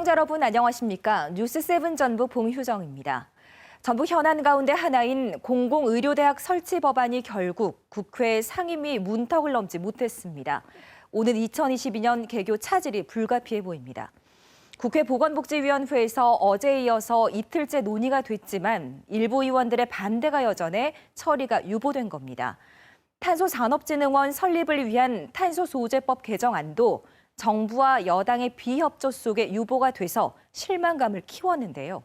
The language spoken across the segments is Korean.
시청자 여러분 안녕하십니까? 뉴스7 전북 봉효정입니다. 전북 현안 가운데 하나인 공공의료대학 설치 법안이 결국 국회 상임위 문턱을 넘지 못했습니다. 오는 2022년 개교 차질이 불가피해 보입니다. 국회 보건복지위원회에서 어제에 이어서 이틀째 논의가 됐지만 일부 의원들의 반대가 여전해 처리가 유보된 겁니다. 탄소산업진흥원 설립을 위한 탄소소재법 개정안도 정부와 여당의 비협조 속에 유보가 돼서 실망감을 키웠는데요.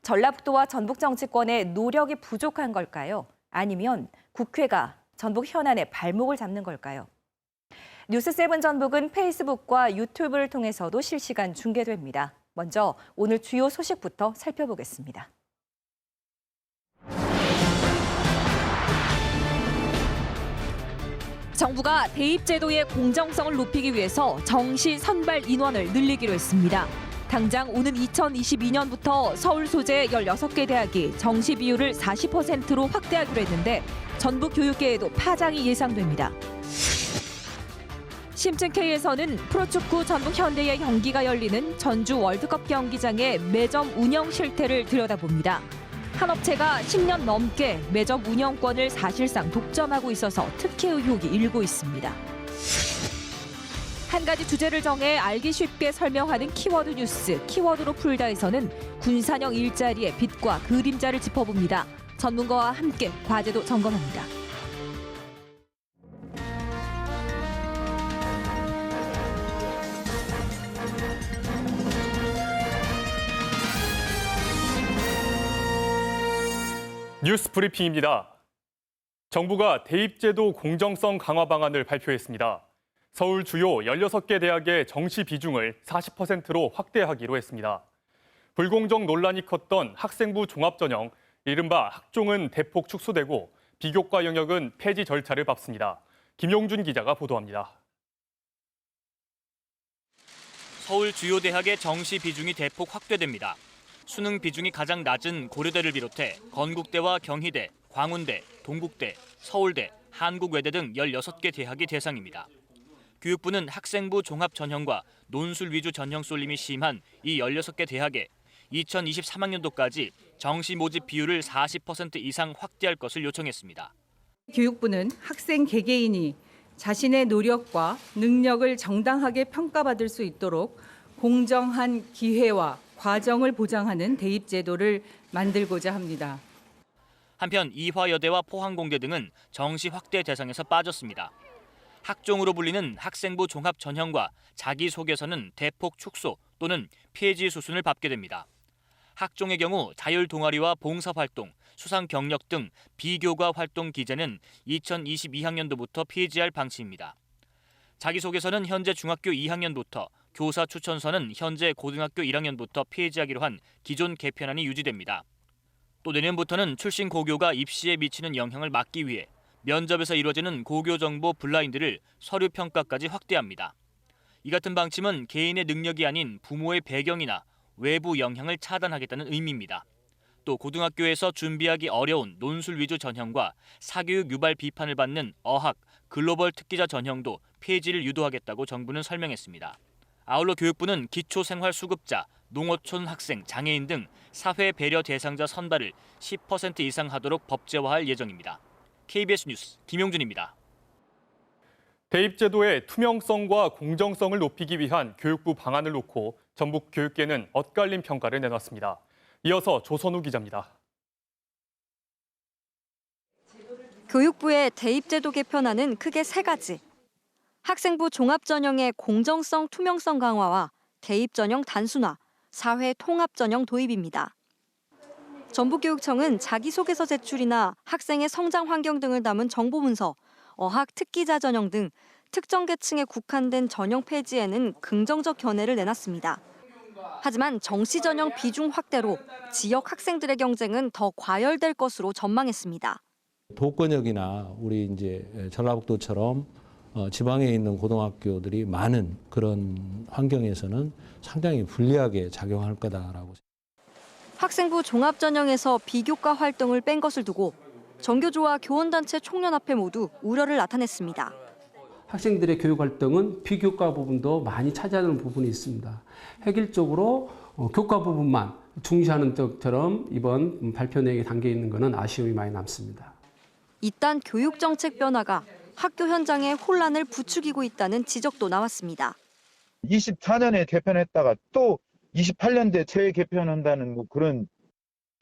전라북도와 전북 정치권의 노력이 부족한 걸까요? 아니면 국회가 전북 현안에 발목을 잡는 걸까요? 뉴스7 전북은 페이스북과 유튜브를 통해서도 실시간 중계됩니다. 먼저 오늘 주요 소식부터 살펴보겠습니다. 정부가 대입제도의 공정성을 높이기 위해서 정시 선발 인원을 늘리기로 했습니다. 당장 오는 2022년부터 서울 소재 16개 대학이 정시 비율을 40%로 확대하기로 했는데 전북 교육계에도 파장이 예상됩니다. 심층 K에서는 프로축구 전북 현대의 경기가 열리는 전주 월드컵 경기장의 매점 운영 실태를 들여다봅니다. 한 업체가 10년 넘게 매점 운영권을 사실상 독점하고 있어서 특혜 의혹이 일고 있습니다. 한 가지 주제를 정해 알기 쉽게 설명하는 키워드 뉴스, 키워드로 풀다에서는 군산형 일자리의 빛과 그림자를 짚어봅니다. 전문가와 함께 과제도 점검합니다. 뉴스 브리핑입니다. 정부가 대입제도 공정성 강화 방안을 발표했습니다. 서울 주요 16개 대학의 정시 비중을 40%로 확대하기로 했습니다. 불공정 논란이 컸던 학생부 종합전형, 이른바 학종은 대폭 축소되고 비교과 영역은 폐지 절차를 밟습니다. 김용준 기자가 보도합니다. 서울 주요 대학의 정시 비중이 대폭 확대됩니다. 수능 비중이 가장 낮은 고려대를 비롯해 건국대와 경희대, 광운대, 동국대, 서울대, 한국외대 등 16개 대학이 대상입니다. 교육부는 학생부 종합 전형과 논술 위주 전형 쏠림이 심한 이 16개 대학에 2023학년도까지 정시 모집 비율을 40% 이상 확대할 것을 요청했습니다. 교육부는 학생 개개인이 자신의 노력과 능력을 정당하게 평가받을 수 있도록 공정한 기회와 과정을 보장하는 대입제도를 만들고자 합니다. 한편 이화여대와 포항공대 등은 정시 확대 대상에서 빠졌습니다. 학종으로 불리는 학생부 종합 전형과 자기소개서는 대폭 축소 또는 폐지 수순을 밟게 됩니다. 학종의 경우 자율 동아리와 봉사활동, 수상 경력 등 비교과 활동 기재는 2022학년도부터 폐지할 방침입니다. 자기소개서는 현재 중학교 2학년부터, 교사 추천서는 현재 고등학교 1학년부터 폐지하기로 한 기존 개편안이 유지됩니다. 또 내년부터는 출신 고교가 입시에 미치는 영향을 막기 위해 면접에서 이루어지는 고교 정보 블라인드를 서류 평가까지 확대합니다. 이 같은 방침은 개인의 능력이 아닌 부모의 배경이나 외부 영향을 차단하겠다는 의미입니다. 또 고등학교에서 준비하기 어려운 논술 위주 전형과 사교육 유발 비판을 받는 어학, 글로벌 특기자 전형도 폐지를 유도하겠다고 정부는 설명했습니다. 아울러 교육부는 기초생활수급자, 농어촌 학생, 장애인 등 사회 배려 대상자 선발을 10% 이상 하도록 법제화할 예정입니다. KBS 뉴스 김용준입니다. 대입제도의 투명성과 공정성을 높이기 위한 교육부 방안을 놓고 전북 교육계는 엇갈린 평가를 내놨습니다. 이어서 조선우 기자입니다. 교육부의 대입제도 개편안은 크게 세 가지. 학생부 종합전형의 공정성, 투명성 강화와 대입전형 단순화, 사회 통합전형 도입입니다. 전북교육청은 자기소개서 제출이나 학생의 성장 환경 등을 담은 정보문서, 어학 특기자 전형 등 특정 계층에 국한된 전형 폐지에는 긍정적 견해를 내놨습니다. 하지만 정시 전형 비중 확대로 지역 학생들의 경쟁은 더 과열될 것으로 전망했습니다. 도권역이나 우리 이제 전라북도처럼 지방에 있는 고등학교들이 많은 그런 환경에서는 상당히 불리하게 작용할 거다라고. 학생부 종합전형에서 비교과 활동을 뺀 것을 두고 전교조와 교원단체 총연합회 모두 우려를 나타냈습니다. 학생들의 교육 활동은 비교과 부분도 많이 차지하는 부분이 있습니다. 획일적으로 교과 부분만 중시하는 것처럼 이번 발표 내용에 담겨 있는 것은 아쉬움이 많이 남습니다. 이딴 교육 정책 변화가 학교 현장에 혼란을 부추기고 있다는 지적도 나왔습니다. 24년에 개편했다가 또 28년도에 재개편한다는 뭐 그런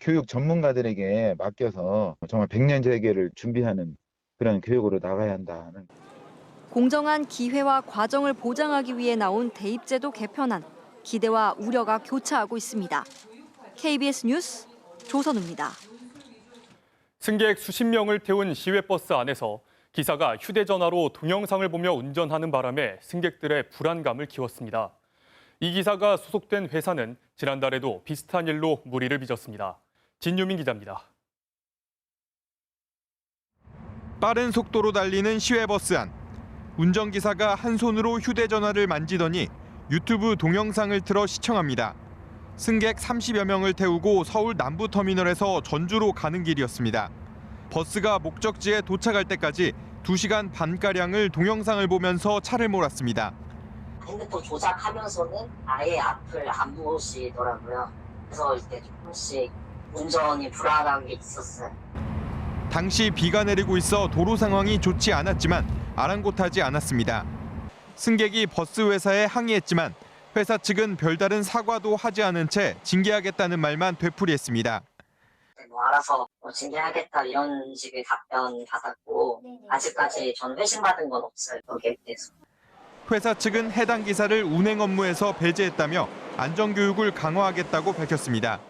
교육 전문가들에게 맡겨서 정말 100년 재개를 준비하는 그런 교육으로 나가야 한다는. 공정한 기회와 과정을 보장하기 위해 나온 대입제도 개편안, 기대와 우려가 교차하고 있습니다. KBS 뉴스 조선우입니다. 승객 수십 명을 태운 시외버스 안에서 기사가 휴대전화로 동영상을 보며 운전하는 바람에 승객들의 불안감을 키웠습니다. 이 기사가 소속된 회사는 지난달에도 비슷한 일로 물의를 빚었습니다. 진유민 기자입니다. 빠른 속도로 달리는 시외버스 안. 운전기사가 한 손으로 휴대전화를 만지더니 유튜브 동영상을 틀어 시청합니다. 승객 30여 명을 태우고 서울 남부터미널에서 전주로 가는 길이었습니다. 버스가 목적지에 도착할 때까지 2시간 반가량을 동영상을 보면서 차를 몰았습니다. 핸드폰 조작하면서는 아예 앞을 안 보시더라고요. 그래서 이렇게 조금씩 운전이 불안한 게 있었어요. 당시 비가 내리고 있어 도로 상황이 좋지 않았지만 아랑곳하지 않았습니다. 승객이 버스 회사에 항의했지만 회사 측은 별다른 사과도 하지 않은 채 징계하겠다는 말만 되풀이했습니다. 알아서 징계하겠다 이런 식의 답변 받았고 아직까지 전 회신받은 건 없어요. 여기에 대해서. 회사 측은 해당 기사를 운행 업무에서 배제했다며 안전교육을 강화하겠다고 밝혔습니다.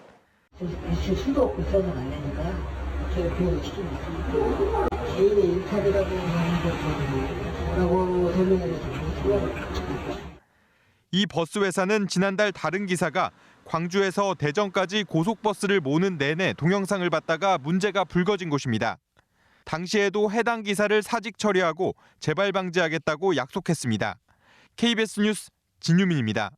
수도 없고 써서는 안 되니까요. 저희 교육을 시킵니다. 개인의 일탈이라고 하는 것도 뭐라고 설명해서 이 버스 회사는 지난달 다른 기사가 광주에서 대전까지 고속버스를 모는 내내 동영상을 봤다가 문제가 불거진 곳입니다. 당시에도 해당 기사를 사직 처리하고 재발 방지하겠다고 약속했습니다. KBS 뉴스 진유민입니다.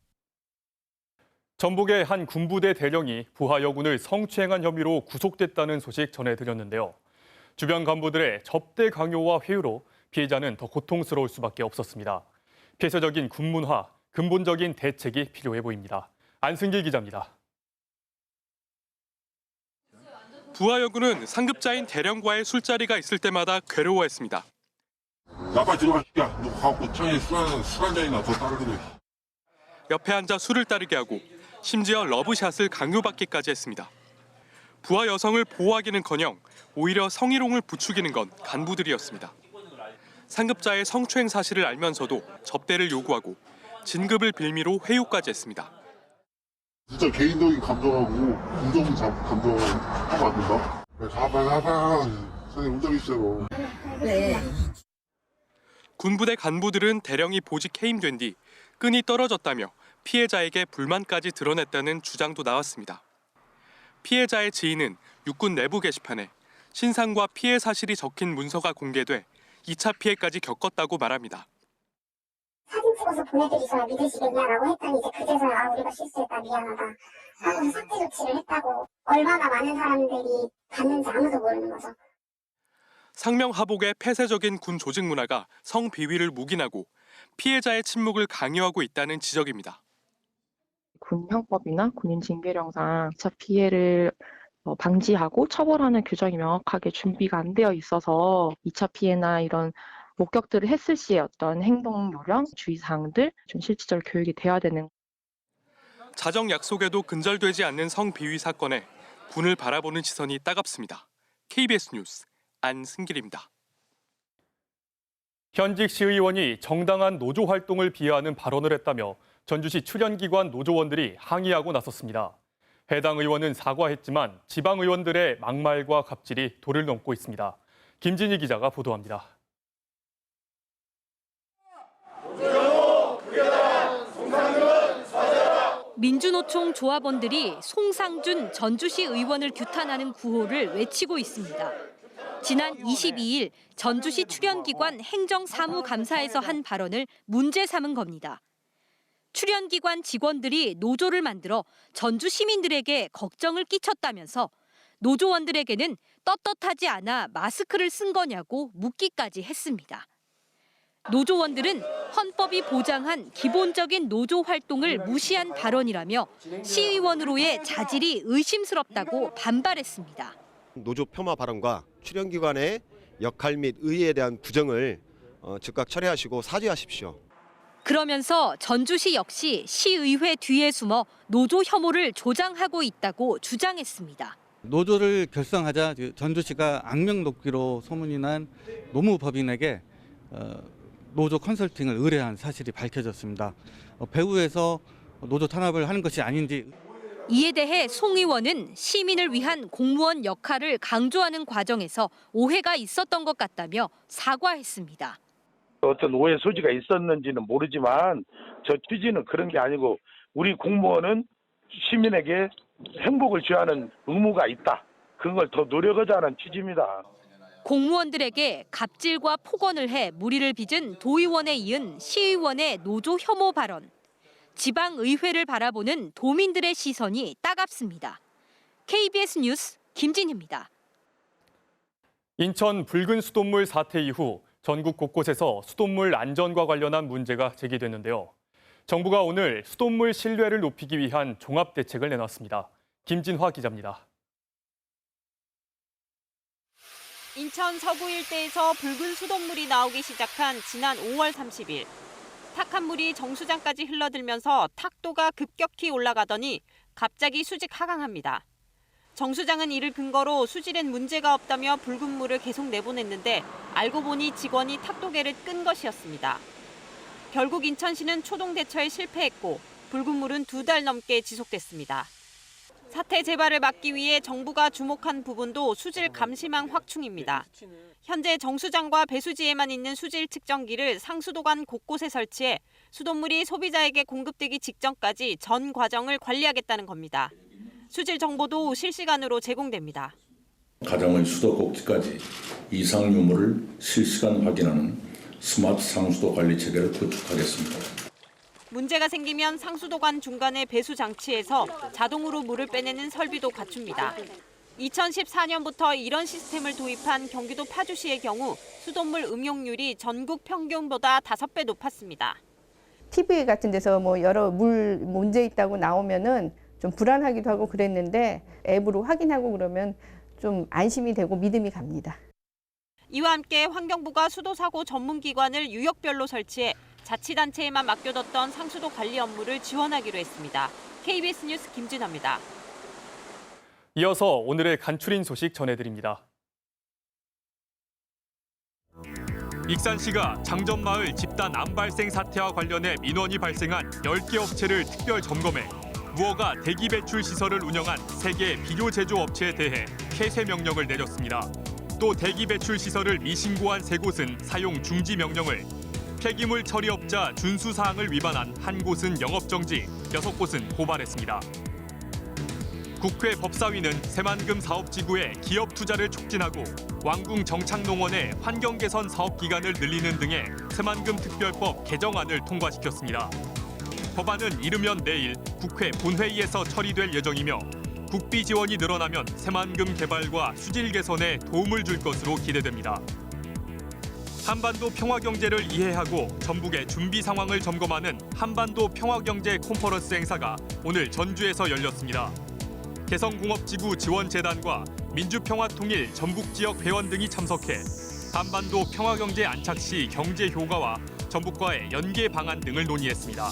전북의 한 군부대 대령이 부하 여군을 성추행한 혐의로 구속됐다는 소식 전해드렸는데요. 주변 간부들의 접대 강요와 회유로 피해자는 더 고통스러울 수밖에 없었습니다. 폐쇄적인 군문화, 근본적인 대책이 필요해 보입니다. 안승길 기자입니다. 부하 여군은 상급자인 대령과의 술자리가 있을 때마다 괴로워했습니다. 야, 빨리 들어가. 야, 너 가고 창에 술한잔이나 더 따르거든. 옆에 앉아 술을 따르게 하고 심지어 러브샷을 강요받기까지 했습니다. 부하 여성을 보호하기는커녕 오히려 성희롱을 부추기는 건 간부들이었습니다. 상급자의 성추행 사실을 알면서도 접대를 요구하고 진급을 빌미로 회유까지 했습니다. 진짜 개인적인 감정하고 운전 감정하면 안 된다? 가봐. 선생님 운전 있어요. 네. 군부대 간부들은 대령이 보직 해임된 뒤 끈이 떨어졌다며 피해자에게 불만까지 드러냈다는 주장도 나왔습니다. 피해자의 지인은 육군 내부 게시판에 신상과 피해 사실이 적힌 문서가 공개돼 2차 피해까지 겪었다고 말합니다. 사진 찍어서 보내드리셔야 믿으시겠냐라고 했더니 이제 그제서야 우리가 실수했다 미안하다 하고 삭제 조치를 했다고. 얼마나 많은 사람들이 봤는지 아무도 모르는 거죠. 상명하복의 폐쇄적인 군 조직 문화가 성비위를 묵인하고 피해자의 침묵을 강요하고 있다는 지적입니다. 군형법이나 군인징계령상 2차 피해를 방지하고 처벌하는 규정이 명확하게 준비가 안 되어 있어서 2차 피해나 이런 목격들을 했을 시의 어떤 행동 요령, 주의사항들 좀 실질적으로 교육이 돼야 되는. 자정 약속에도 근절되지 않는 성비위 사건에 군을 바라보는 시선이 따갑습니다. KBS 뉴스 안승길입니다. 현직 시의원이 정당한 노조 활동을 비하하는 발언을 했다며 전주시 출연기관 노조원들이 항의하고 나섰습니다. 해당 의원은 사과했지만 지방 의원들의 막말과 갑질이 도를 넘고 있습니다. 김진희 기자가 보도합니다. 민주노총 조합원들이 송상준 전주시 의원을 규탄하는 구호를 외치고 있습니다. 지난 22일 전주시 출연기관 행정사무감사에서 한 발언을 문제 삼은 겁니다. 출연기관 직원들이 노조를 만들어 전주 시민들에게 걱정을 끼쳤다면서 노조원들에게는 떳떳하지 않아 마스크를 쓴 거냐고 묻기까지 했습니다. 노조원들은 헌법이 보장한 기본적인 노조 활동을 무시한 발언이라며 시의원으로의 자질이 의심스럽다고 반발했습니다. 노조 폄하 발언과 출연기관의 역할 및 의의에 대한 부정을 즉각 철회하시고 사죄하십시오. 그러면서 전주시 역시 시의회 뒤에 숨어 노조 혐오를 조장하고 있다고 주장했습니다. 노조를 결성하자 전주시가 악명 높기로 소문이 난 노무법인에게 노조 컨설팅을 의뢰한 사실이 밝혀졌습니다. 배후에서 노조 탄압을 하는 것이 아닌지. 이에 대해 송 의원은 시민을 위한 공무원 역할을 강조하는 과정에서 오해가 있었던 것 같다며 사과했습니다. 어떤 오해 소지가 있었는지는 모르지만 저 취지는 그런 게 아니고 우리 공무원은 시민에게 행복을 취하는 의무가 있다. 그걸 더 노력하자는 취지입니다. 공무원들에게 갑질과 폭언을 해 무리를 빚은 도의원에 이은 시의원의 노조 혐오 발언. 지방의회를 바라보는 도민들의 시선이 따갑습니다. KBS 뉴스 김진희입니다. 인천 붉은 수돗물 사태 이후 전국 곳곳에서 수돗물 안전과 관련한 문제가 제기됐는데요. 정부가 오늘 수돗물 신뢰를 높이기 위한 종합 대책을 내놨습니다. 김진화 기자입니다. 인천 서구 일대에서 붉은 수돗물이 나오기 시작한 지난 5월 30일. 탁한 물이 정수장까지 흘러들면서 탁도가 급격히 올라가더니 갑자기 수직 하강합니다. 정수장은 이를 근거로 수질엔 문제가 없다며 붉은 물을 계속 내보냈는데 알고 보니 직원이 탁도계를 끈 것이었습니다. 결국 인천시는 초동 대처에 실패했고 붉은 물은 2달 넘게 지속됐습니다. 사태 재발을 막기 위해 정부가 주목한 부분도 수질 감시망 확충입니다. 현재 정수장과 배수지에만 있는 수질 측정기를 상수도관 곳곳에 설치해 수돗물이 소비자에게 공급되기 직전까지 전 과정을 관리하겠다는 겁니다. 수질 정보도 실시간으로 제공됩니다. 가정의 수도 꼭지까지 이상 유무를 실시간 확인하는 스마트 상수도 관리 체계를 구축하겠습니다. 문제가 생기면 상수도관 중간의 배수 장치에서 자동으로 물을 빼내는 설비도 갖춥니다. 2014년부터 이런 시스템을 도입한 경기도 파주시의 경우 수돗물 음용률이 전국 평균보다 5배 높았습니다. TV 같은 데서 뭐 여러 물 문제 있다고 나오면은 좀 불안하기도 하고 그랬는데 앱으로 확인하고 그러면 좀 안심이 되고 믿음이 갑니다. 이와 함께 환경부가 수도사고 전문기관을 유역별로 설치해 자치단체에만 맡겨뒀던 상수도 관리 업무를 지원하기로 했습니다. KBS 뉴스 김진아입니다. 이어서 오늘의 간추린 소식 전해드립니다. 익산시가 장전마을 집단 암 발생 사태와 관련해 민원이 발생한 10개 업체를 특별 점검해 무허가 대기 배출 시설을 운영한 3개 비료 제조업체에 대해 폐쇄 명령을 내렸습니다. 또 대기 배출 시설을 미신고한 3곳은 사용 중지 명령을, 폐기물 처리업자 준수 사항을 위반한 1곳은 영업정지, 6곳은 고발했습니다. 국회 법사위는 새만금 사업지구에 기업 투자를 촉진하고 왕궁 정착농원의 환경 개선 사업 기간을 늘리는 등의 새만금 특별법 개정안을 통과시켰습니다. 법안은 이르면 내일 국회 본회의에서 처리될 예정이며 국비 지원이 늘어나면 새만금 개발과 수질 개선에 도움을 줄 것으로 기대됩니다. 한반도 평화경제를 이해하고 전북의 준비 상황을 점검하는 한반도 평화경제 컨퍼런스 행사가 오늘 전주에서 열렸습니다. 개성공업지구 지원재단과 민주평화통일 전북지역 회원 등이 참석해 한반도 평화경제 안착 시 경제 효과와 전북과의 연계 방안 등을 논의했습니다.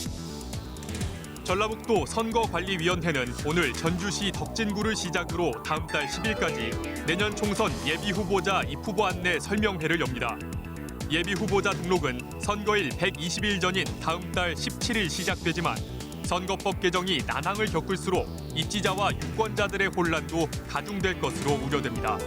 전라북도 선거관리위원회는 오늘 전주시 덕진구를 시작으로 다음 달 10일까지 내년 총선 예비후보자 입후보 안내 설명회를 엽니다. 예비후보자 등록은 선거일 120일 전인 다음 달 17일 시작되지만 선거법 개정이 난항을 겪을수록 입지자와 유권자들의 혼란도 가중될 것으로 우려됩니다.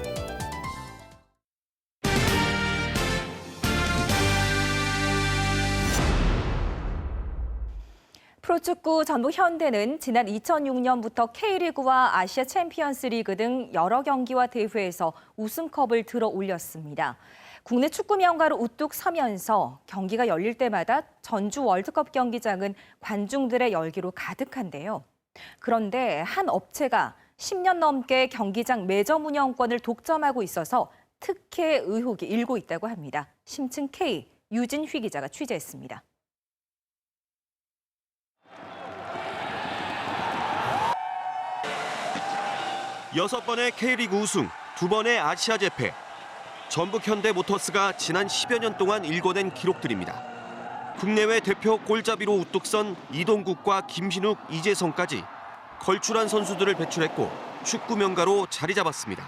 프로축구 전북 현대는 지난 2006년부터 K리그와 아시아 챔피언스 리그 등 여러 경기와 대회에서 우승컵을 들어 올렸습니다. 국내 축구 명가로 우뚝 서면서 경기가 열릴 때마다 전주 월드컵 경기장은 관중들의 열기로 가득한데요. 그런데 한 업체가 10년 넘게 경기장 매점 운영권을 독점하고 있어서 특혜 의혹이 일고 있다고 합니다. 심층 K 유진휘 기자가 취재했습니다. 여섯 번의 K리그 우승, 2번의 아시아 재패. 전북 현대모터스가 지난 10여 년 동안 일궈낸 기록들입니다. 국내외 대표 골잡이로 우뚝 선 이동국과 김신욱, 이재성까지 걸출한 선수들을 배출했고 축구 명가로 자리 잡았습니다.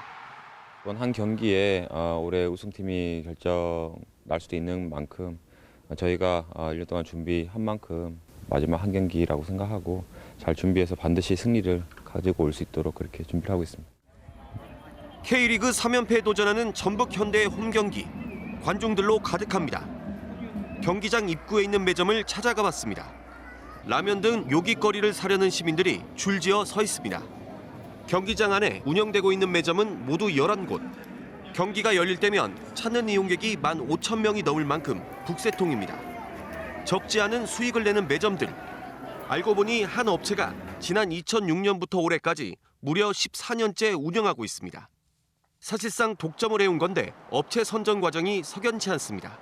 이번 한 경기에 올해 우승팀이 결정 날 수도 있는 만큼 저희가 1년 동안 준비한 만큼 마지막 한 경기라고 생각하고 잘 준비해서 반드시 승리를 가지고 올 수 있도록 그렇게 준비를 하고 있습니다. K리그 3연패에 도전하는 전북 현대의 홈경기. 관중들로 가득합니다. 경기장 입구에 있는 매점을 찾아가 봤습니다. 라면 등 요깃거리를 사려는 시민들이 줄지어 서 있습니다. 경기장 안에 운영되고 있는 매점은 모두 11곳. 경기가 열릴 때면 찾는 이용객이 15,000명이 넘을 만큼 북새통입니다. 적지 않은 수익을 내는 매점들. 알고 보니 한 업체가 지난 2006년부터 올해까지 무려 14년째 운영하고 있습니다. 사실상 독점을 해온 건데 업체 선정 과정이 석연치 않습니다.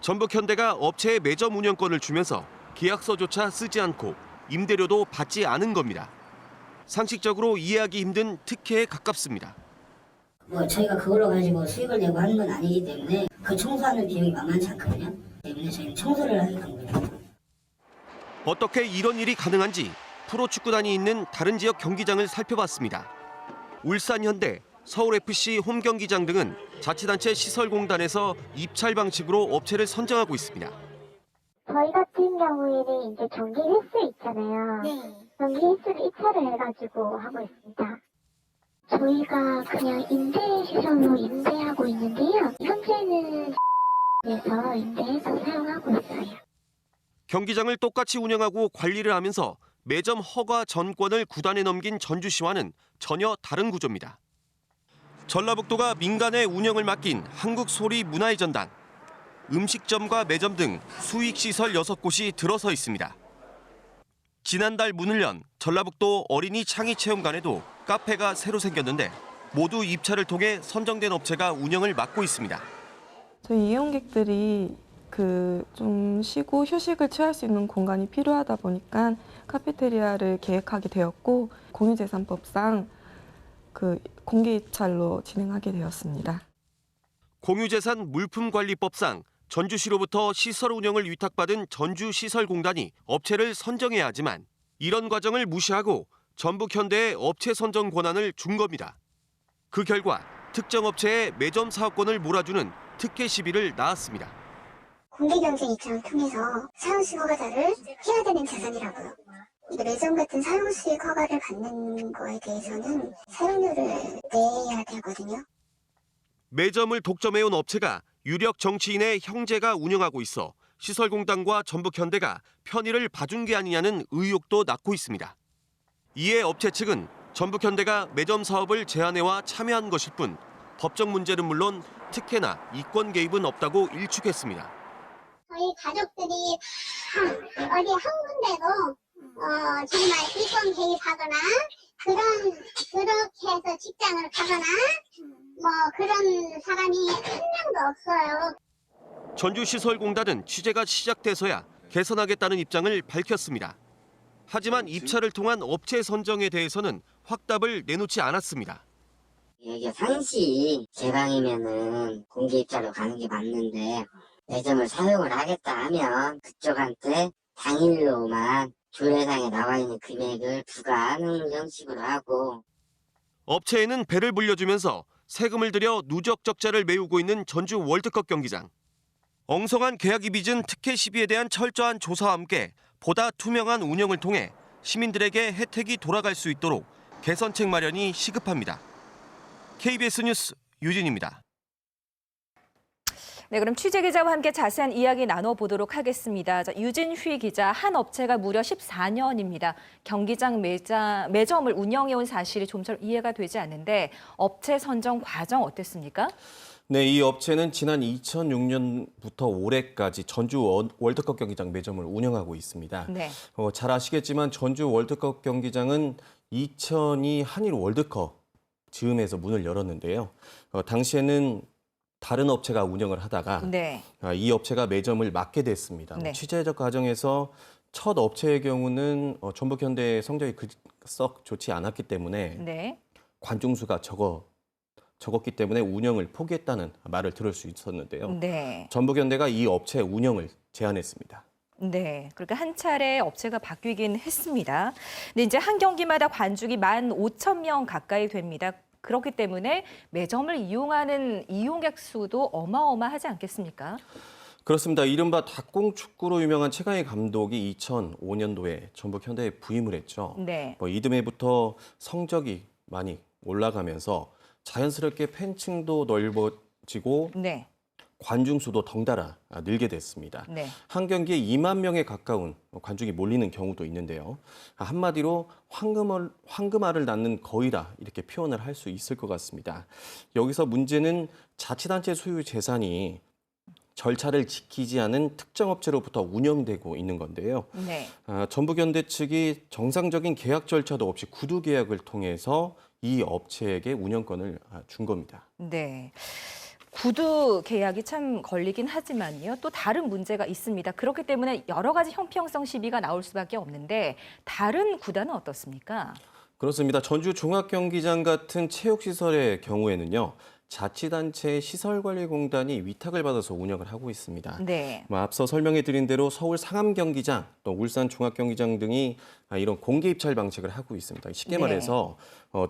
전북 현대가 업체에 매점 운영권을 주면서 계약서조차 쓰지 않고 임대료도 받지 않은 겁니다. 상식적으로 이해하기 힘든 특혜에 가깝습니다. 저희가 그걸로 가지고 수익을 내고 하는 건 아니기 때문에 그 청소하는 비용이 만만치 않거든요. 때문에 저희는 청소를 하게 된 거죠. 어떻게 이런 일이 가능한지 프로축구단이 있는 다른 지역 경기장을 살펴봤습니다. 울산현대, 서울FC 홈경기장 등은 자치단체 시설공단에서 입찰 방식으로 업체를 선정하고 있습니다. 저희 같은 경우에는 이제 경기 횟수 있잖아요. 경기 횟수를 입찰을 해가지고 하고 있습니다. 저희가 그냥 임대시설로 임대하고 있는데요. 현재는 에서 임대해서 사용하고 있어요. 경기장을 똑같이 운영하고 관리를 하면서 매점 허가 전권을 구단에 넘긴 전주시와는 전혀 다른 구조입니다. 전라북도가 민간에 운영을 맡긴 한국소리문화회전단. 음식점과 매점 등 수익시설 6곳이 들어서 있습니다. 지난달 문을 연 전라북도 어린이 창의체험관에도 카페가 새로 생겼는데 모두 입찰을 통해 선정된 업체가 운영을 맡고 있습니다. 저희 이용객들이 좀 쉬고 휴식을 취할 수 있는 공간이 필요하다 보니까 카페테리아를 계획하게 되었고 공유재산법상 공개 입찰로 진행하게 되었습니다. 공유재산 물품관리법상 전주시로부터 시설 운영을 위탁받은 전주시설공단이 업체를 선정해야 하지만 이런 과정을 무시하고 전북현대의 업체 선정 권한을 준 겁니다. 그 결과 특정 업체에 매점 사업권을 몰아주는 특혜 시비를 낳았습니다. 공개 경쟁 입장을 통해서 사용수익 허가자를 해야 되는 자산이라고요. 매점 같은 사용수익 허가를 받는 거에 대해서는 사용료를 내야 되거든요. 매점을 독점해온 업체가 유력 정치인의 형제가 운영하고 있어 시설공단과 전북현대가 편의를 봐준 게 아니냐는 의혹도 낳고 있습니다. 이에 업체 측은 전북현대가 매점 사업을 제안해와 참여한 것일 뿐 법적 문제는 물론 특혜나 이권 개입은 없다고 일축했습니다. 저희 가족들이 어디 한 군데도 정말 이권 개입하거나 그렇게 해서 직장을 가거나 그런 사람이 한 명도 없어요. 전주시설공단은 취재가 시작돼서야 개선하겠다는 입장을 밝혔습니다. 하지만 입찰을 통한 업체 선정에 대해서는 확답을 내놓지 않았습니다. 이게 상시 개방이면은 공개 입찰로 가는 게 맞는데 매점을 사용을 하겠다 하면 그쪽한테 당일로만 조례상에 나와 있는 금액을 부과하는 형식으로 하고 업체에는 배를 불려주면서 세금을 들여 누적 적자를 메우고 있는 전주 월드컵 경기장. 엉성한 계약이 빚은 특혜 시비에 대한 철저한 조사와 함께 보다 투명한 운영을 통해 시민들에게 혜택이 돌아갈 수 있도록 개선책 마련이 시급합니다. KBS 뉴스 유진입니다. 네, 그럼 취재 기자와 함께 자세한 이야기 나눠보도록 하겠습니다. 유진휘 기자, 한 업체가 무려 14년입니다. 경기장 매점을 운영해온 사실이 좀처럼 이해가 되지 않는데 업체 선정 과정 어땠습니까? 네, 이 업체는 지난 2006년부터 올해까지 전주 월드컵 경기장 매점을 운영하고 있습니다. 네. 잘 아시겠지만 전주 월드컵 경기장은 2002 한일 월드컵 즈음에서 문을 열었는데요. 당시에는 다른 업체가 운영을 하다가 네. 이 업체가 매점을 맡게 됐습니다. 네. 취재적 과정에서 첫 업체의 경우는 전북현대의 성적이 썩 좋지 않았기 때문에 네. 관중수가 적었기 때문에 운영을 포기했다는 말을 들을 수 있었는데요. 네. 전북현대가 이 업체 운영을 제안했습니다. 네, 그렇게 한 차례 업체가 바뀌긴 했습니다. 근데 이제 한 경기마다 관중이 15,000명 가까이 됩니다. 그렇기 때문에 매점을 이용하는 이용객 수도 어마어마하지 않겠습니까? 그렇습니다. 이른바 닭공축구로 유명한 최강희 감독이 2005년도에 전북현대에 부임을 했죠. 네. 이듬해부터 성적이 많이 올라가면서 자연스럽게 팬층도 넓어지고 네. 관중 수도 덩달아 늘게 됐습니다. 네. 한 경기에 2만 명에 가까운 관중이 몰리는 경우도 있는데요. 한마디로 황금알을 낳는 거위다 이렇게 표현을 할 수 있을 것 같습니다. 여기서 문제는 자치단체 소유 재산이 절차를 지키지 않은 특정 업체로부터 운영되고 있는 건데요. 네. 전북현대 측이 정상적인 계약 절차도 없이 구두 계약을 통해서 이 업체에게 운영권을 준 겁니다. 네. 구두 계약이 참 걸리긴 하지만요. 또 다른 문제가 있습니다. 그렇기 때문에 여러 가지 형평성 시비가 나올 수밖에 없는데 다른 구단은 어떻습니까? 그렇습니다. 전주 종합경기장 같은 체육시설의 경우에는요. 자치단체의 시설관리공단이 위탁을 받아서 운영을 하고 있습니다. 네. 앞서 설명해드린 대로 서울 상암경기장, 또 울산 종합경기장 등이 이런 공개 입찰 방식을 하고 있습니다. 쉽게 말해서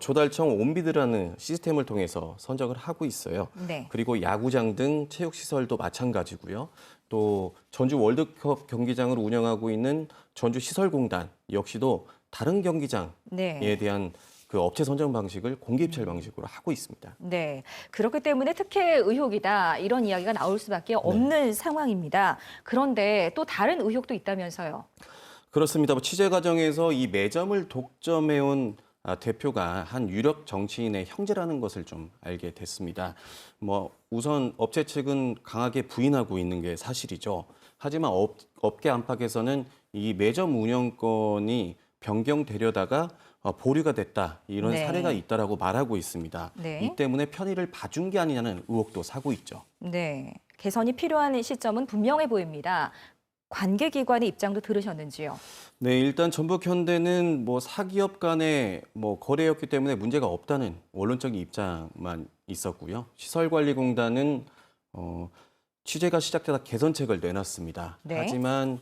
조달청 온비드라는 시스템을 통해서 선정을 하고 있어요. 네. 그리고 야구장 등 체육시설도 마찬가지고요. 또 전주 월드컵 경기장을 운영하고 있는 전주시설공단 역시도 다른 경기장에 네. 대한 그 업체 선정 방식을 공개 입찰 방식으로 하고 있습니다. 네, 그렇기 때문에 특혜 의혹이다 이런 이야기가 나올 수밖에 없는 상황입니다. 그런데 또 다른 의혹도 있다면서요? 그렇습니다. 취재 과정에서 이 매점을 독점해온 대표가 한 유력 정치인의 형제라는 것을 좀 알게 됐습니다. 우선 업체 측은 강하게 부인하고 있는 게 사실이죠. 하지만 업계 안팎에서는 이 매점 운영권이 변경되려다가 보류가 됐다 이런 네. 사례가 있다라고 말하고 있습니다. 네. 이 때문에 편의를 봐준 게 아니냐는 의혹도 사고 있죠. 네, 개선이 필요한 시점은 분명해 보입니다. 관계기관의 입장도 들으셨는지요? 네, 일단 전북현대는 사기업 간의 거래였기 때문에 문제가 없다는 원론적인 입장만 있었고요. 시설관리공단은 취재가 시작되다 개선책을 내놨습니다. 네. 하지만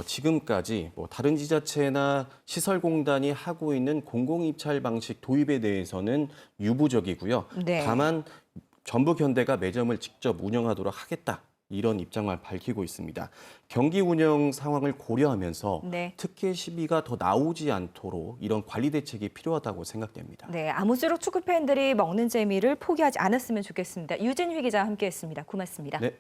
지금까지 다른 지자체나 시설공단이 하고 있는 공공입찰 방식 도입에 대해서는 유보적이고요. 네. 다만 전북현대가 매점을 직접 운영하도록 하겠다. 이런 입장만 밝히고 있습니다. 경기 운영 상황을 고려하면서 네. 특혜 시비가 더 나오지 않도록 이런 관리 대책이 필요하다고 생각됩니다. 네, 아무쪼록 축구 팬들이 먹는 재미를 포기하지 않았으면 좋겠습니다. 유진휘 기자와 함께했습니다. 고맙습니다. 네.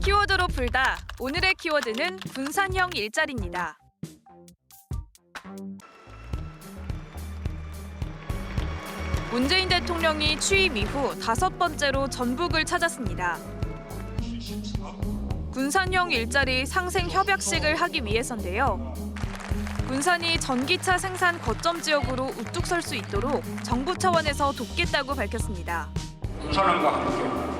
키워드로 풀다. 오늘의 키워드는 분산형 일자리입니다. 문재인 대통령이 취임 이후 5번째로 전북을 찾았습니다. 분산형 일자리 상생 협약식을 하기 위해서인데요. 군산이 전기차 생산 거점 지역으로 우뚝 설 수 있도록 정부 차원에서 돕겠다고 밝혔습니다. 군산항과 함께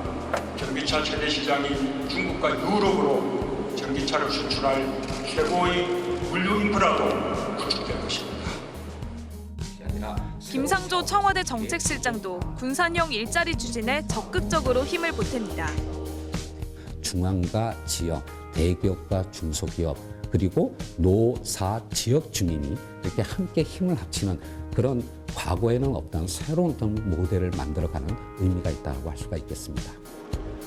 전기차 최대 시장인 중국과 유럽으로 전기차를 수출할 최고의 물류 인프라도 구축될 것입니다. 김상조 청와대 정책실장도 군산형 일자리 추진에 적극적으로 힘을 보탭니다. 중앙과 지역, 대기업과 중소기업, 그리고 노사 지역 주민이 이렇게 함께 힘을 합치는 그런 과거에는 없던 새로운 모델을 만들어가는 의미가 있다고 할 수가 있겠습니다.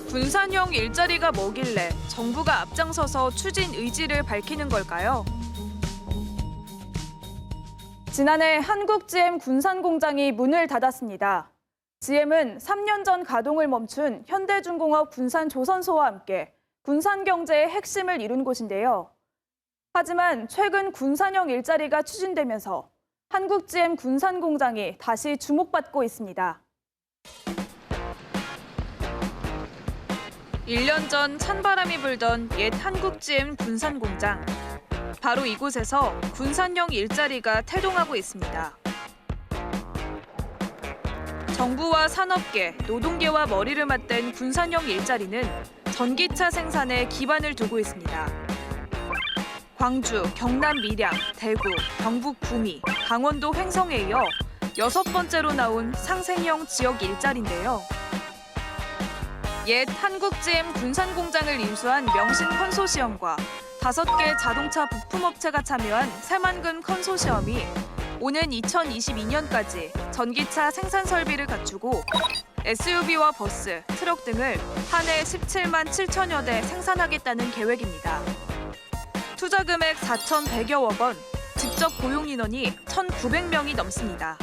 분산형 일자리가 뭐길래 정부가 앞장서서 추진 의지를 밝히는 걸까요? 지난해 한국 GM 군산 공장이 문을 닫았습니다. GM은 3년 전 가동을 멈춘 현대중공업 군산 조선소와 함께 군산 경제의 핵심을 이룬 곳인데요. 하지만 최근 군산형 일자리가 추진되면서 한국 GM 군산 공장이 다시 주목받고 있습니다. 1년 전 찬바람이 불던 옛 한국 GM 군산 공장. 바로 이곳에서 군산형 일자리가 태동하고 있습니다. 정부와 산업계, 노동계와 머리를 맞댄 군산형 일자리는 전기차 생산에 기반을 두고 있습니다. 광주, 경남 밀양, 대구, 경북 구미, 강원도 횡성에 이어 6번째로 나온 상생형 지역 일자리인데요. 옛 한국 GM 군산 공장을 인수한 명신 컨소시엄과 5개 자동차 부품업체가 참여한 새만금 컨소시엄이 오는 2022년까지 전기차 생산 설비를 갖추고 SUV와 버스, 트럭 등을 한 해 17만 7천여 대 생산하겠다는 계획입니다. 투자 금액 4,100여억 원, 직접 고용 인원이 1,900명이 넘습니다.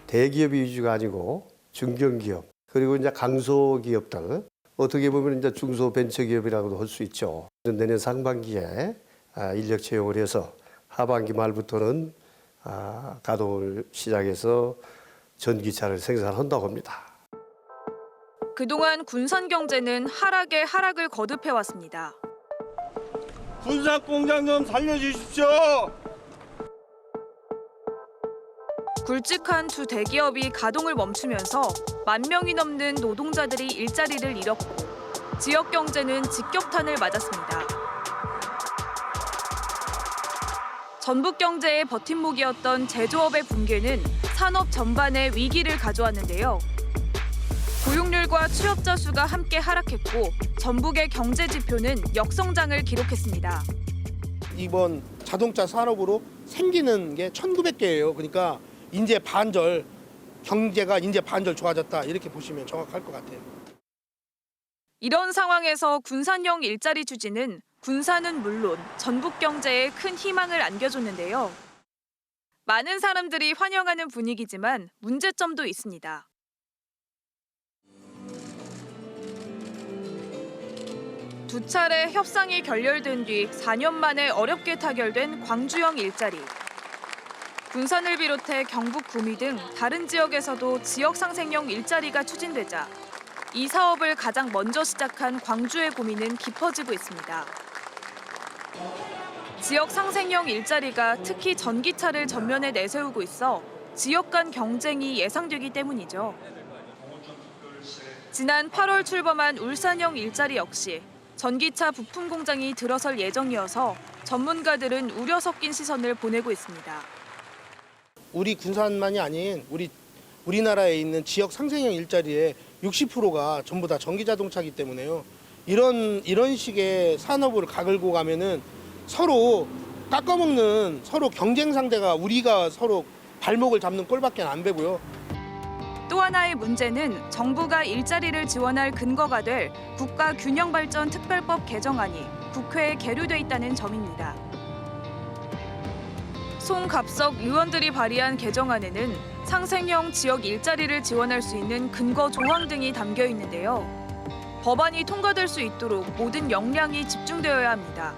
대기업이 위주가 아니고 중견기업, 그리고 이제 강소기업들, 어떻게 보면 이제 중소벤처기업이라고도 할 수 있죠. 내년 상반기에 인력 채용을 해서 하반기 말부터는 가동을 시작해서 전기차를 생산한다고 합니다. 그동안 군산 경제는 하락에 하락을 거듭해왔습니다. 군산 공장 좀 살려주십시오. 굵직한 두 대기업이 가동을 멈추면서 10,000명이 넘는 노동자들이 일자리를 잃었고 지역 경제는 직격탄을 맞았습니다. 전북 경제의 버팀목이었던 제조업의 붕괴는 산업 전반에 위기를 가져왔는데요. 고용률과 취업자 수가 함께 하락했고 전북의 경제 지표는 역성장을 기록했습니다. 이번 자동차 산업으로 생기는 게 1,900개예요. 그러니까 인제 반절, 경제가 인제 반절 좋아졌다 이렇게 보시면 정확할 것 같아요. 이런 상황에서 군산형 일자리 추진은 군산은 물론 전북 경제에 큰 희망을 안겨줬는데요. 많은 사람들이 환영하는 분위기지만 문제점도 있습니다. 두 차례 협상이 결렬된 뒤 4년 만에 어렵게 타결된 광주형 일자리. 군산을 비롯해 경북 구미 등 다른 지역에서도 지역 상생형 일자리가 추진되자 이 사업을 가장 먼저 시작한 광주의 고민은 깊어지고 있습니다. 지역 상생형 일자리가 특히 전기차를 전면에 내세우고 있어 지역 간 경쟁이 예상되기 때문이죠. 지난 8월 출범한 울산형 일자리 역시 전기차 부품 공장이 들어설 예정이어서 전문가들은 우려 섞인 시선을 보내고 있습니다. 우리 군산만이 아닌 우리나라에 있는 지역 상생형 일자리의 60%가 전부 다 전기 자동차이기 때문에요. 이런 식의 산업을 가글고 가면은 서로 깎아먹는 서로 경쟁 상대가 우리가 서로 발목을 잡는 꼴밖에 안 되고요. 또 하나의 문제는 정부가 일자리를 지원할 근거가 될 국가균형발전특별법 개정안이 국회에 계류돼 있다는 점입니다. 송갑석 의원들이 발의한 개정안에는 상생형 지역 일자리를 지원할 수 있는 근거 조항 등이 담겨 있는데요. 법안이 통과될 수 있도록 모든 역량이 집중되어야 합니다.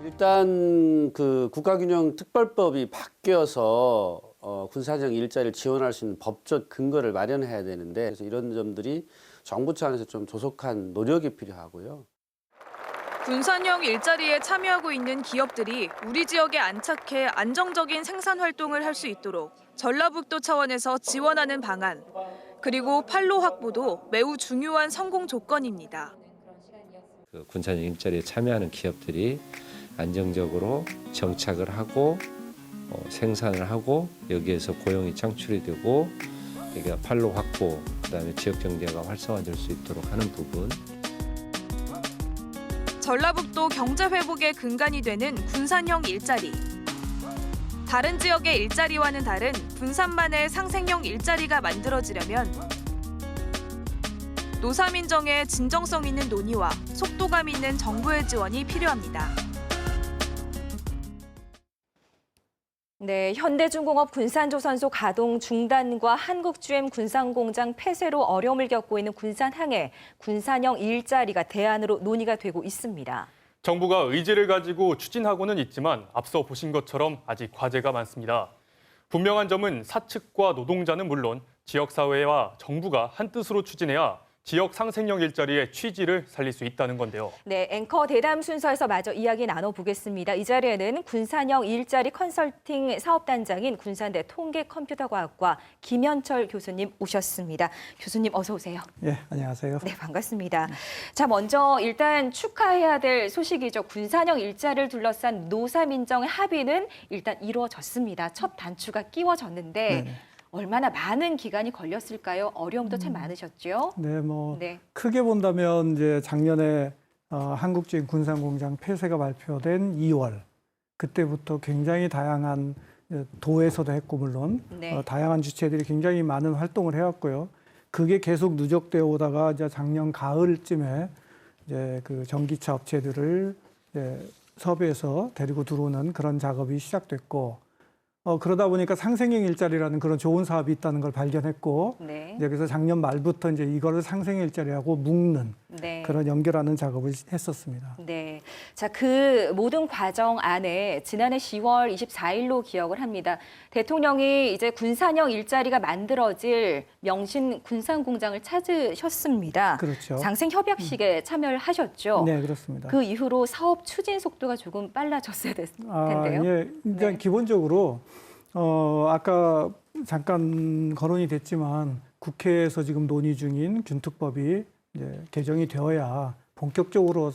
일단 그 국가균형특별법이 바뀌어서 군산형 일자리를 지원할 수 있는 법적 근거를 마련해야 되는데 그래서 이런 점들이 정부 차원에서 좀 조속한 노력이 필요하고요. 군산형 일자리에 참여하고 있는 기업들이 우리 지역에 안착해 안정적인 생산 활동을 할 수 있도록 전라북도 차원에서 지원하는 방안, 그리고 판로 확보도 매우 중요한 성공 조건입니다. 군산형 일자리에 참여하는 기업들이 안정적으로 정착을 하고 생산을 하고 여기에서 고용이 창출이 되고 여기가 판로 확보, 그다음에 지역 경제가 활성화될 수 있도록 하는 부분. 전라북도 경제 회복의 근간이 되는 군산형 일자리. 다른 지역의 일자리와는 다른 군산만의 상생형 일자리가 만들어지려면 노사민정의 진정성 있는 논의와 속도감 있는 정부의 지원이 필요합니다. 네, 현대중공업 군산조선소 가동 중단과 한국 GM 군산공장 폐쇄로 어려움을 겪고 있는 군산항에 군산형 일자리가 대안으로 논의가 되고 있습니다. 정부가 의지를 가지고 추진하고는 있지만 앞서 보신 것처럼 아직 과제가 많습니다. 분명한 점은 사측과 노동자는 물론 지역사회와 정부가 한뜻으로 추진해야 지역 상생형 일자리의 취지를 살릴 수 있다는 건데요. 네, 앵커 대담 순서에서 마저 이야기 나눠보겠습니다. 이 자리에는 군산형 일자리 컨설팅 사업단장인 군산대 통계컴퓨터과학과 김현철 교수님 오셨습니다. 교수님 어서 오세요. 예, 안녕하세요. 네, 반갑습니다. 자, 먼저 일단 축하해야 될 소식이죠. 군산형 일자리를 둘러싼 노사민정의 합의는 일단 이루어졌습니다. 첫 단추가 끼워졌는데 네네. 얼마나 많은 기간이 걸렸을까요? 어려움도 참 많으셨죠? 네, 네. 크게 본다면 이제 작년에 한국GM 군산공장 폐쇄가 발표된 2월 그때부터 굉장히 다양한 도에서도 했고 물론 네. 다양한 주체들이 굉장히 많은 활동을 해왔고요. 그게 계속 누적되어 오다가 이제 작년 가을쯤에 이제 그 전기차 업체들을 이제 섭외해서 데리고 들어오는 그런 작업이 시작됐고. 그러다 보니까 상생형 일자리라는 그런 좋은 사업이 있다는 걸 발견했고, 네. 이제 그래서 작년 말부터 이제 이거를 상생형 일자리하고 묶는 네. 그런 연결하는 작업을 했었습니다. 네. 자, 그 모든 과정 안에 지난해 10월 24일로 기억을 합니다. 대통령이 이제 군산형 일자리가 만들어질 명신 군산공장을 찾으셨습니다. 그렇죠. 상생협약식에 참여를 하셨죠. 네, 그렇습니다. 그 이후로 사업 추진 속도가 조금 빨라졌어야 됐을 텐데요. 예, 일단 기본적으로 아까 잠깐 거론이 됐지만 국회에서 지금 논의 중인 균특법이 이제 개정이 되어야 본격적으로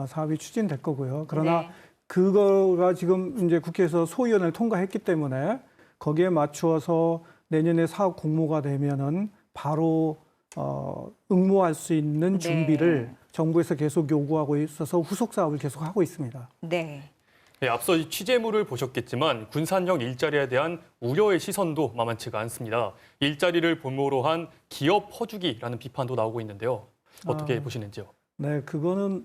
사업이 추진될 거고요. 그러나 네. 그거가 지금 이제 국회에서 소위원회를 통과했기 때문에 거기에 맞추어서 내년에 사업 공모가 되면은 바로 응모할 수 있는 준비를 정부에서 계속 요구하고 있어서 후속 사업을 계속 하고 있습니다. 네. 네, 앞서 이 취재물을 보셨겠지만 군산형 일자리에 대한 우려의 시선도 만만치가 않습니다. 일자리를 본모로 한 기업 퍼주기라는 비판도 나오고 있는데요. 어떻게 보시는지요? 네, 그거는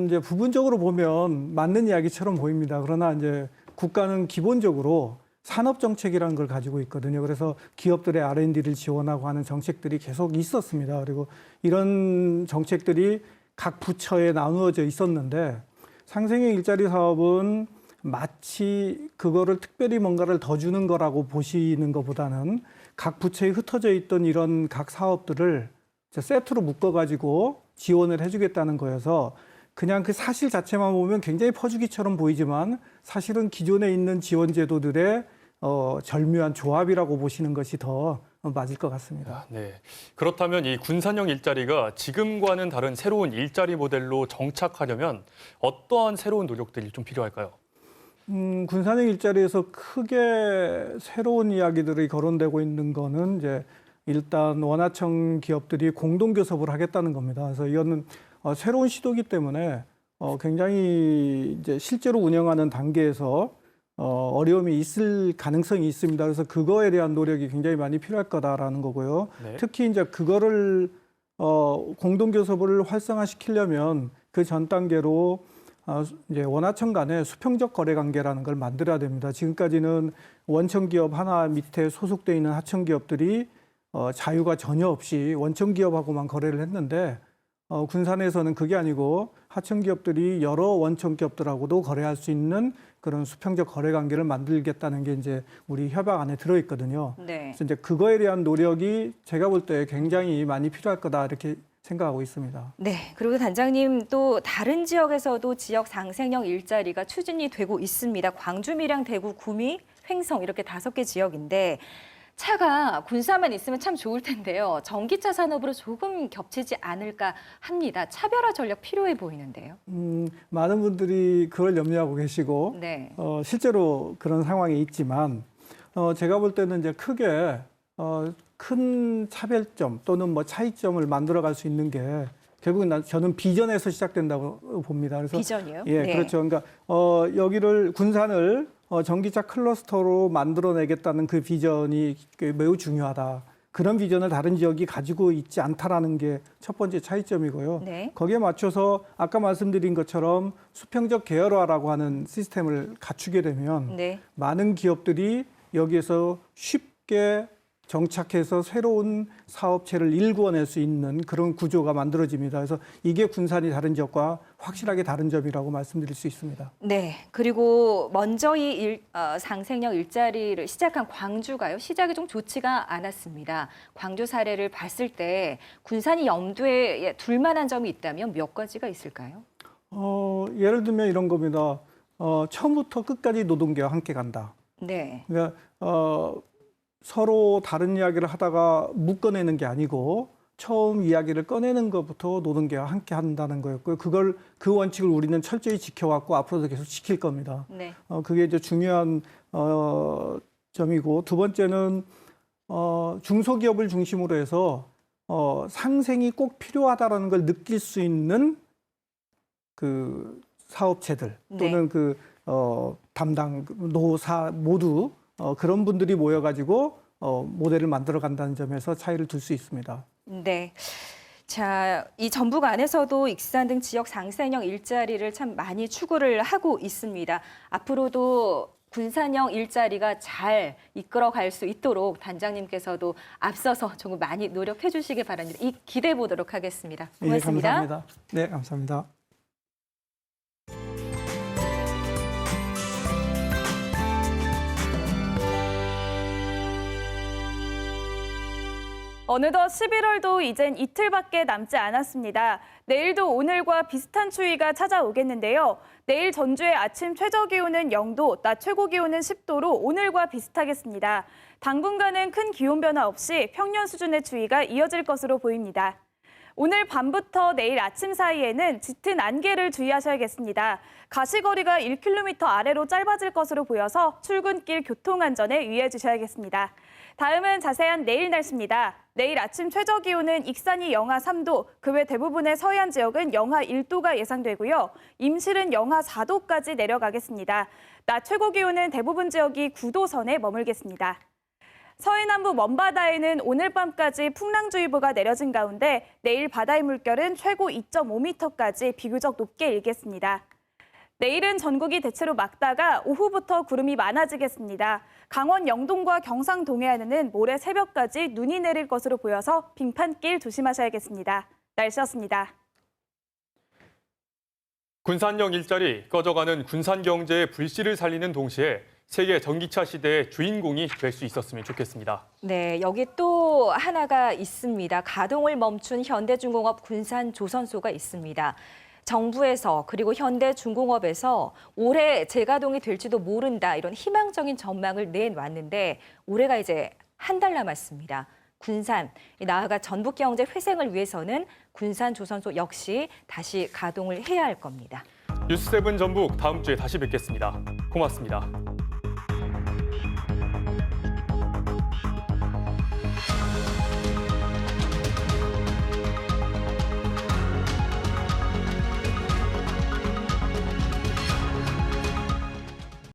이제 부분적으로 보면 맞는 이야기처럼 보입니다. 그러나 이제 국가는 기본적으로 산업 정책이라는 걸 가지고 있거든요. 그래서 기업들의 R&D를 지원하고 하는 정책들이 계속 있었습니다. 그리고 이런 정책들이 각 부처에 나누어져 있었는데 상생형 일자리 사업은 마치 그거를 특별히 뭔가를 더 주는 거라고 보시는 것보다는 각 부처에 흩어져 있던 이런 각 사업들을 세트로 묶어가지고 지원을 해주겠다는 거여서 그냥 그 사실 자체만 보면 굉장히 퍼주기처럼 보이지만 사실은 기존에 있는 지원 제도들의 절묘한 조합이라고 보시는 것이 더 맞을 것 같습니다. 네. 그렇다면 이 군산형 일자리가 지금과는 다른 새로운 일자리 모델로 정착하려면 어떠한 새로운 노력들이 좀 필요할까요? 군산형 일자리에서 크게 새로운 이야기들이 거론되고 있는 거는 이제 일단 원하청 기업들이 공동교섭을 하겠다는 겁니다. 그래서 이거는 새로운 시도이기 때문에 굉장히 이제 실제로 운영하는 단계에서 어려움이 있을 가능성이 있습니다. 그래서 그거에 대한 노력이 굉장히 많이 필요할 거다라는 거고요. 네. 특히 이제 그거를 공동교섭을 활성화시키려면 그 전 단계로 이제 원하청 간의 수평적 거래 관계라는 걸 만들어야 됩니다. 지금까지는 원청 기업 하나 밑에 소속돼 있는 하청 기업들이 자유가 전혀 없이 원청 기업하고만 거래를 했는데 군산에서는 그게 아니고 하청 기업들이 여러 원청 기업들하고도 거래할 수 있는 그런 수평적 거래 관계를 만들겠다는 게 이제 우리 협약 안에 들어 있거든요. 네. 그래서 이제 그거에 대한 노력이 제가 볼 때 굉장히 많이 필요할 거다 이렇게 생각하고 있습니다. 네. 그리고 단장님 또 다른 지역에서도 지역 상생형 일자리가 추진이 되고 있습니다. 광주, 밀양, 대구, 구미, 횡성 이렇게 5개 지역인데 차가 군산만 있으면 참 좋을 텐데요. 전기차 산업으로 조금 겹치지 않을까 합니다. 차별화 전략 필요해 보이는데요. 많은 분들이 그걸 염려하고 계시고 네. 실제로 그런 상황이 있지만 제가 볼 때는 이제 크게 큰 차별점 또는 뭐 차이점을 만들어갈 수 있는 게 결국은 저는 비전에서 시작된다고 봅니다. 그래서 비전이요? 예, 네. 그렇죠. 그러니까 여기를 군산을 전기차 클러스터로 만들어내겠다는 그 비전이 매우 중요하다. 그런 비전을 다른 지역이 가지고 있지 않다라는 게 첫 번째 차이점이고요. 네. 거기에 맞춰서 아까 말씀드린 것처럼 수평적 계열화라고 하는 시스템을 갖추게 되면 네. 많은 기업들이 여기에서 쉽게 정착해서 새로운 사업체를 일구어낼 수 있는 그런 구조가 만들어집니다. 그래서 이게 군산이 다른 지역과 확실하게 다른 점이라고 말씀드릴 수 있습니다. 네. 그리고 먼저 이 상생형 일자리를 시작한 광주가요. 시작이 좀 좋지가 않았습니다. 광주 사례를 봤을 때 군산이 염두에 둘 만한 점이 있다면 몇 가지가 있을까요? 예를 들면 이런 겁니다. 처음부터 끝까지 노동계와 함께 간다. 네. 그러니까 서로 다른 이야기를 하다가 묶어내는 게 아니고 처음 이야기를 꺼내는 것부터 노동계와 함께 한다는 거였고요. 그 원칙을 우리는 철저히 지켜왔고 앞으로도 계속 지킬 겁니다. 네. 그게 이제 중요한 점이고 두 번째는 중소기업을 중심으로 해서 상생이 꼭 필요하다라는 걸 느낄 수 있는 그 사업체들 또는 네. 담당 노사 모두 그런 분들이 모여가지고 모델을 만들어 간다는 점에서 차이를 둘 수 있습니다. 네. 자, 이 전북 안에서도 익산 등 지역 상생형 일자리를 참 많이 추구를 하고 있습니다. 앞으로도 군산형 일자리가 잘 이끌어갈 수 있도록 단장님께서도 앞서서 조금 많이 노력해 주시기 바랍니다. 이 기대해 보도록 하겠습니다. 고맙습니다. 네, 감사합니다. 네, 감사합니다. 어느덧 11월도 이젠 이틀밖에 남지 않았습니다. 내일도 오늘과 비슷한 추위가 찾아오겠는데요. 내일 전주의 아침 최저기온은 0도, 낮 최고기온은 10도로 오늘과 비슷하겠습니다. 당분간은 큰 기온 변화 없이 평년 수준의 추위가 이어질 것으로 보입니다. 오늘 밤부터 내일 아침 사이에는 짙은 안개를 주의하셔야겠습니다. 가시거리가 1km 아래로 짧아질 것으로 보여서 출근길 교통안전에 유의해 주셔야겠습니다. 다음은 자세한 내일 날씨입니다. 내일 아침 최저기온은 익산이 영하 3도, 그 외 대부분의 서해안 지역은 영하 1도가 예상되고요. 임실은 영하 4도까지 내려가겠습니다. 낮 최고기온은 대부분 지역이 9도 선에 머물겠습니다. 서해남부 먼바다에는 오늘 밤까지 풍랑주의보가 내려진 가운데 내일 바다의 물결은 최고 2.5m까지 비교적 높게 일겠습니다. 내일은 전국이 대체로 맑다가 오후부터 구름이 많아지겠습니다. 강원 영동과 경상 동해안에는 모레 새벽까지 눈이 내릴 것으로 보여서 빙판길 조심하셔야겠습니다. 날씨였습니다. 군산형 일자리 꺼져가는 군산 경제의 불씨를 살리는 동시에 세계 전기차 시대의 주인공이 될 수 있었으면 좋겠습니다. 네, 여기 또 하나가 있습니다. 가동을 멈춘 현대중공업 군산조선소가 있습니다. 정부에서 그리고 현대중공업에서 올해 재가동이 될지도 모른다 이런 희망적인 전망을 내놨는데 올해가 이제 한 달 남았습니다. 군산, 나아가 전북 경제 회생을 위해서는 군산조선소 역시 다시 가동을 해야 할 겁니다. 뉴스7 전북 다음 주에 다시 뵙겠습니다. 고맙습니다.